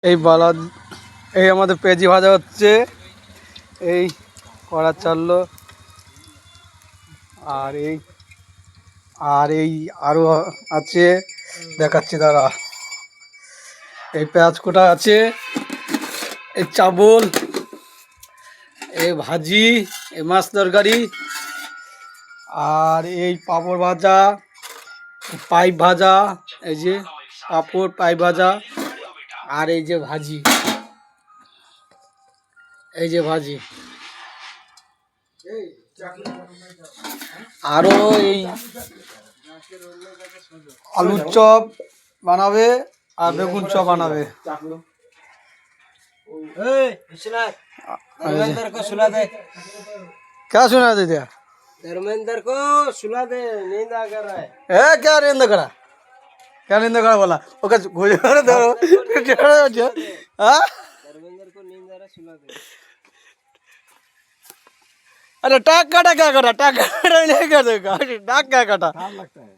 এই বালা এই আমাদের পেঁয়াজি ভাজা হচ্ছে, এই কড়া চাললো, আর এই আরো আছে, দেখাচ্ছি দাঁড়া। এই পেঁয়াজ কোটা আছে, এই চাবল, এই ভাজি, এই মাছ তরকারি, আর এই পাঁপড় ভাজা, পাইপ ভাজা, এই যে পাঁপড় পাইপ ভাজা, আর এই যে ভাজি, এই যে ভাজি, আরো এই আলুর চপ বানাবে আর বেগুন চপ বানাবে। क्या सुना दे दिया धर्मेंद्र को सुला दे, नींद आ कर रहा है। क्या नींद करा, क्या नींद करा बोला ओके धरो हाँ? धर्मेंद्र को नींद आ रहा, सुला दे। अरे टाक काटा क्या करा, टाक काटा नहीं कर देगा, टाक क्या काटा खराब लगता है।